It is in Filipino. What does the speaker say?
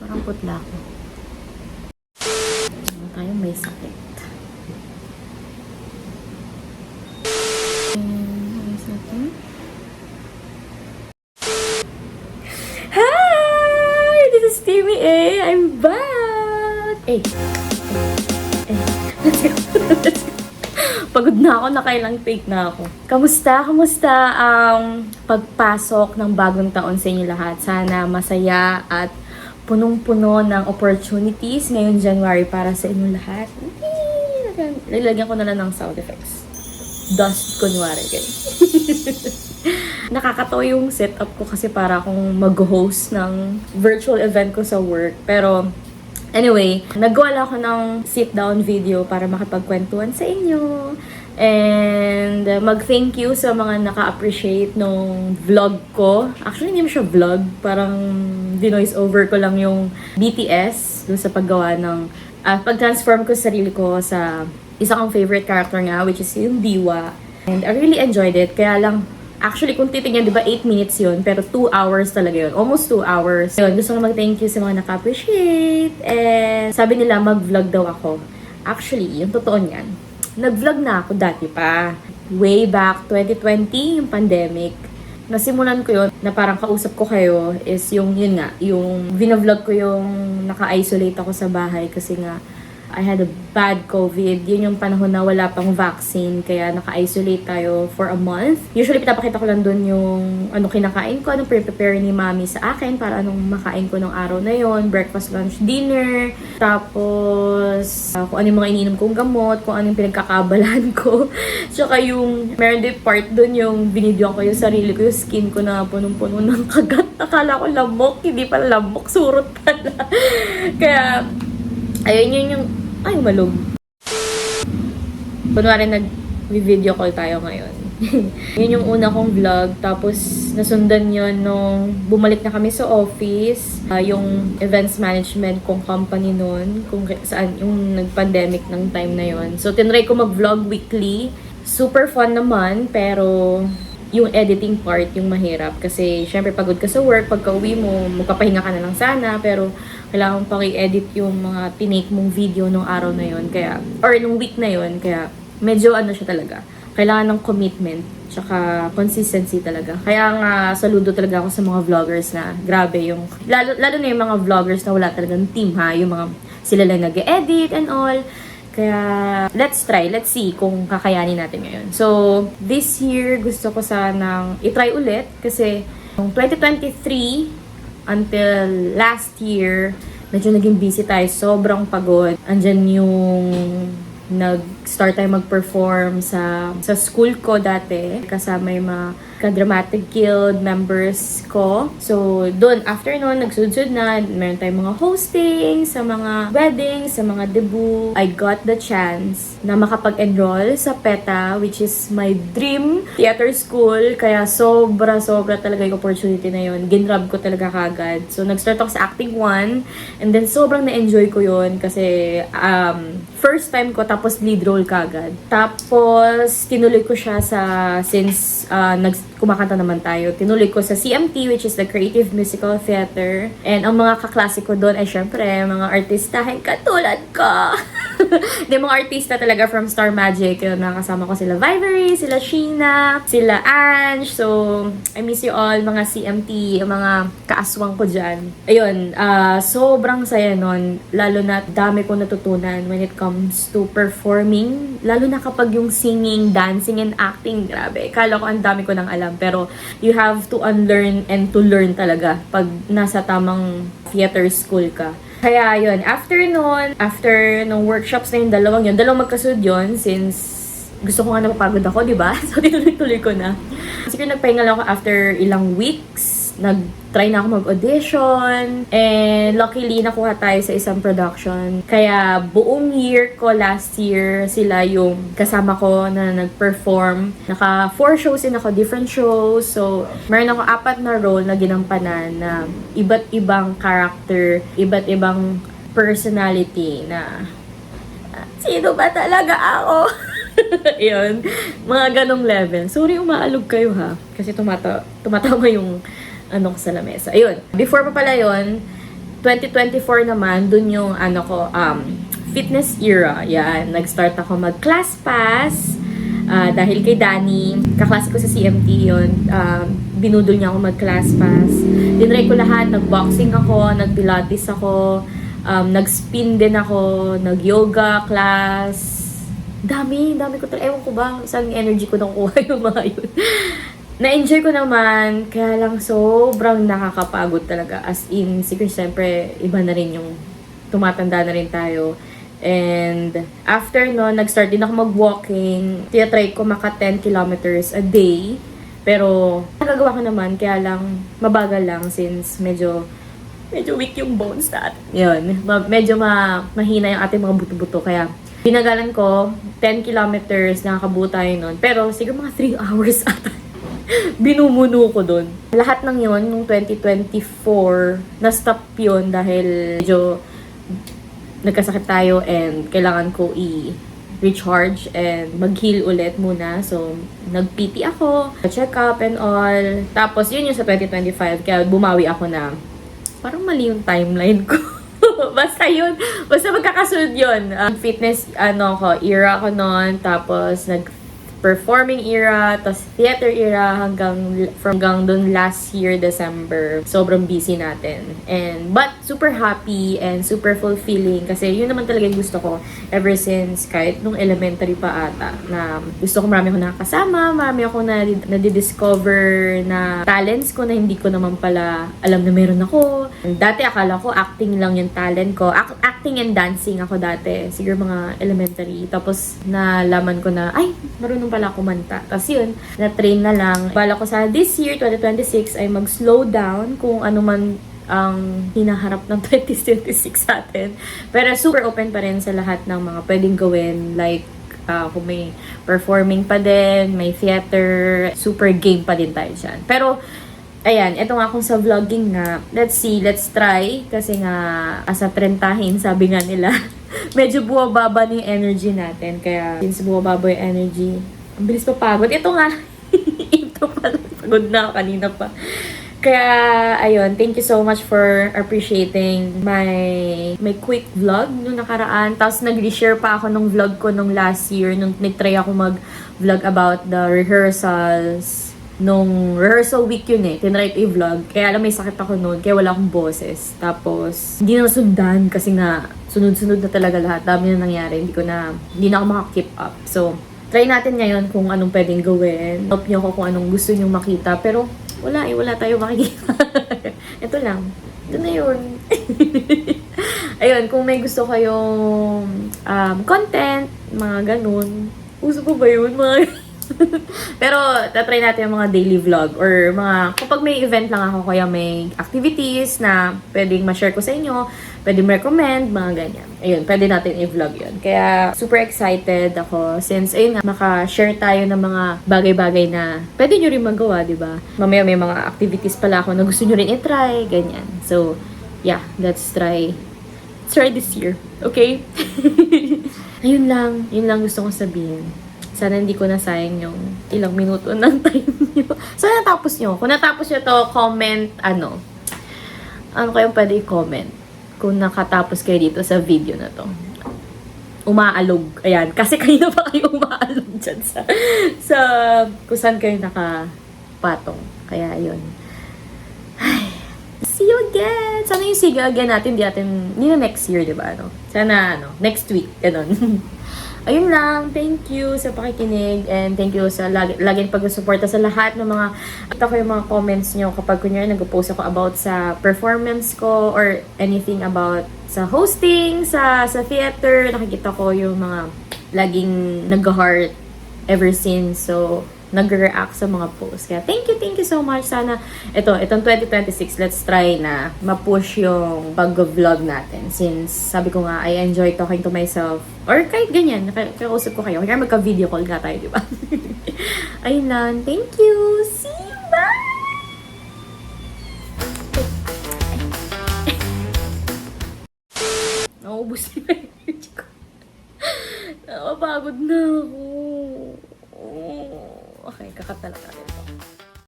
Parang putla ko. Tayo may sakit. Hi! This is Timmy A. I'm back! Let's go. Let's go. Pagod na ako, nakailang take na ako. Kamusta? Kamusta ang pagpasok ng bagong taon sa inyo lahat? Sana masaya at punong-puno ng opportunities ngayong January para sa inyo lahat. Lalagyan ko na lang ng sound effects. Dust, kunwari, guys. Nakakatawa yung setup ko kasi para akong mag-host ng virtual event ko sa work. Pero, anyway, nagawa ako ng sit-down video para makipagkwentuhan sa inyo. And mag-thank you sa mga naka-appreciate nung vlog ko. Actually, hindi mo siya vlog. Parang dinoise over ko lang yung BTS dun sa paggawa ng... pag-transform ko sa sarili ko sa isa kong favorite character nga, which is yung Diwa. And I really enjoyed it. Kaya lang, actually, kung titignan, di ba 8 minutes yun, pero 2 hours talaga yun. Almost 2 hours. Yun, gusto ko mag-thank you sa mga naka-appreciate. And sabi nila, mag-vlog daw ako. Actually, yung totoo niyan, nag-vlog na ako dati pa. Way back 2020, yung pandemic. Nasimulan ko yun, na parang kausap ko kayo, is yung, yun nga, yung vlog ko yung naka-isolate ako sa bahay kasi nga, I had a bad COVID. Yun yung panahon na wala pang vaccine. Kaya naka-isolate tayo for a month. Usually, pinapakita ko lang dun yung anong kinakain ko, anong pre-prepare ni mami sa akin para anong makain ko nung araw na yon. Breakfast, lunch, dinner. Tapos, kung ano yung mga iniinom kong gamot, kung ano yung pinagkakabalahan ko. Tsaka yung, meron din part dun yung binidyoan ko yung sarili ko, yung skin ko na punong-puno ng kagat. Akala ko lamok. Hindi pala lamok. Surot pala. Kaya, ayun yun yung... Ay, malog. Kunwari nag-video call tayo ngayon. Yun yung una kong vlog. Tapos, nasundan yun nung bumalik na kami sa office. Yung events management kong company nun. Kung saan yung nag-pandemic ng time na yun. So, tinry ko mag-vlog weekly. Super fun naman, pero... yung editing part, yung mahirap. Kasi, syempre, pagod ka sa work, pagka uwi mo, magpapahinga ka na lang sana, pero kailangan mong paki-edit yung mga tinake mong video nung araw na yon, kaya, or nung week na yon, kaya, medyo ano siya talaga. Kailangan ng commitment, tsaka consistency talaga. Kaya nga, saludo talaga ako sa mga vloggers na, grabe yung, lalo na yung mga vloggers na wala talagang team ha, yung mga, sila lang nag-edit and all. Kaya, let's try. Let's see kung kakayanin natin ngayon. So, this year, gusto ko sanang itry ulit. Kasi, yung 2023 until last year, medyo naging busy tayo. Sobrang pagod. Andyan yung nag-start tayo mag-perform sa school ko dati. Kasama yung mga ka-dramatic guild members ko. So, doon, after nun, nagsudsud na, meron tayong mga hosting, sa mga weddings, sa mga debut. I got the chance na makapag-enroll sa PETA, which is my dream theater school. Kaya sobra talaga yung opportunity na yun. Ginrab ko talaga kagad. So, nag-start ako sa Acting 1, and then sobrang na-enjoy ko yun kasi first time ko, tapos lead role kagad. Tapos, tinuloy ko siya since kumakanta naman tayo. Tinuloy ko sa CMT, which is the Creative Musical Theater. And ang mga kaklase ko doon ay syempre, mga artistahin katulad ko. Hindi, mga artista talaga from Star Magic. Nakasama ko sila Vivery, sila Sheena, sila Ange. So, I miss you all, mga CMT, mga kaaswang ko dyan. Ayun, sobrang saya nun. Lalo na dami ko natutunan when it comes to performing. Lalo na kapag yung singing, dancing, and acting, grabe. Kala ko ang dami ko nang alam. Pero you have to unlearn and to learn talaga pag nasa tamang theater school ka. Kaya yun, after nung workshops na yung dalawang magkasunod yun, since gusto ko nga napapagod ako, di ba? So, tinuloy-tuloy ko na. Siguro nagpahinga lang ako after ilang weeks. Nag-try na ako mag-audition. And luckily, nakuha tayo sa isang production. Kaya buong year ko last year, sila yung kasama ko na nag-perform. Naka 4 shows din ako, different shows. So, meron ako 4 na role na ginampanan na iba't ibang character, iba't ibang personality na sino ba talaga ako? Yun. Mga ganong level. Sorry, umaalog kayo ha. Kasi tumatawa yung ano ko sa lamesa. Ayun. Before pa pala yun, 2024 naman, dun yung fitness era. Yan, nag-start ako mag-class pass. Dahil kay Danny, kaklase ko sa CMT yun, binudol niya ako mag-class pass. Dinry ko lahat, nag-boxing ako, nag-pilates ako, nag-spin din ako, nag-yoga class. Dami ko talaga. Ewan ko ba, saan yung energy ko nakukuha yung mga yun. Na-enjoy ko naman, kaya lang sobrang nakakapagod talaga. As in, siguro siyempre, iba na rin yung tumatanda na rin tayo. And after no, nag-start din ako mag-walking. Tinatry ko maka 10 kilometers a day. Pero nagagawa ko naman, kaya lang mabagal lang since medyo weak yung bones natin. Yun, medyo mahina yung ating mga buto-buto. Kaya pinagalan ko 10 kilometers, nakakabuo tayo nun. Pero siguro mga 3 hours ata. Binumuno ko dun. Lahat ng yun, nung 2024, na-stop yun dahil medyo nagkasakit tayo and kailangan ko i-recharge and mag-heal ulit muna. So, nag-PT ako, check up and all. Tapos, yun yung sa 2025. Kaya bumawi ako na parang mali yung timeline ko. Basta yun. Basta magkakasunod yun. Fitness, era ko noon. Tapos, performing era, tapos theater era hanggang dun last year, December. Sobrang busy natin. But super happy and super fulfilling kasi yun naman talaga yung gusto ko ever since kahit nung elementary pa ata na gusto ko marami akong nakakasama, marami akong nadidiscover na talents ko na hindi ko naman pala alam na meron ako. Dati akala ko acting lang yung talent ko. Acting and dancing ako dati. Siguro mga elementary. Tapos nalaman ko na, ay, marunong pala kumanta. Tapos yun, na-train na lang. Bala ko sa this year, 2026, ay mag-slow down kung ano man ang hinaharap ng 2026 sa atin. Pero super open pa rin sa lahat ng mga pwedeng gawin. Like, kung may performing pa din, may theater, super game pa din tayo dyan. Pero, ayan, eto nga kung sa vlogging nga, let's try. Kasi nga, asa trentahin, sabi nga nila, medyo buwababa na yung energy natin. Kaya, since buwababa yung energy, ang bilis pa pagod. Ito nga, ito pala, pagod na ako kanina pa. Kaya, ayun, thank you so much for appreciating my quick vlog nung nakaraan. Tapos, nag-reshare pa ako nung vlog ko nung last year, nung nag-try ako mag-vlog about the rehearsals. Nung rehearsal week yun tinry ko i-vlog. Kaya alam, may sakit ako noon, kaya wala akong boses. Tapos, hindi na sundan kasi nga, sunod-sunod na talaga lahat. Dami na nangyari, hindi na ako maka-keep up. So, try natin ngayon kung anong pwedeng gawin. Help nyo ko kung anong gusto nyo makita. Pero, wala tayo makikita. Ito lang. Ito na yun. Ayun, kung may gusto kayong content, mga ganun. Uso ko ba yun? Pero, tatry natin yung mga daily vlog or mga, kapag may event lang ako, kaya may activities na pwedeng ma-share ko sa inyo, pwedeng recommend, mga ganyan. Ayun, pwede natin i-vlog yun. Kaya, super excited ako since, ayun nga, maka-share tayo ng mga bagay-bagay na pwede nyo rin magawa, di ba? Mamaya may mga activities pala ako na gusto nyo rin i-try, ganyan. So, yeah, let's try this year. Okay? Yun lang gusto kong sabihin. Sana hindi ko nasayang yung ilang minuto ng time nyo. Sana natapos nyo. Kung natapos nyo to, comment, ano kayong pwede i-comment kung nakatapos kayo dito sa video na to. Umaalog. Ayan. Kasi kanina pa kayo umaalog dyan sa kung saan kayo nakapatong. Kaya, ayun. Ay, see you again! Sana yung see you again natin, hindi na next year, di ba? Sana, next week. Ganun. Ayun lang, thank you sa pakikinig and thank you sa laging pag-suporta sa lahat ng mga kita ko yung mga comments nyo kapag kunyari nag-post ako about sa performance ko or anything about sa hosting, sa theater, nakikita ko yung mga laging nag-heart ever since. So, nag-react sa mga posts. Kaya thank you so much. Sana itong 2026, let's try na ma-push yung pag-vlog natin. Since sabi ko nga, I enjoy talking to myself. Or kahit ganyan, nakausap ko kayo. Kaya magka-video call nga tayo, di ba? Ayun lang. Thank you. See you. Bye! Naubos na yung energy ko. Nakapagod na ako. Okay, kakat talaga.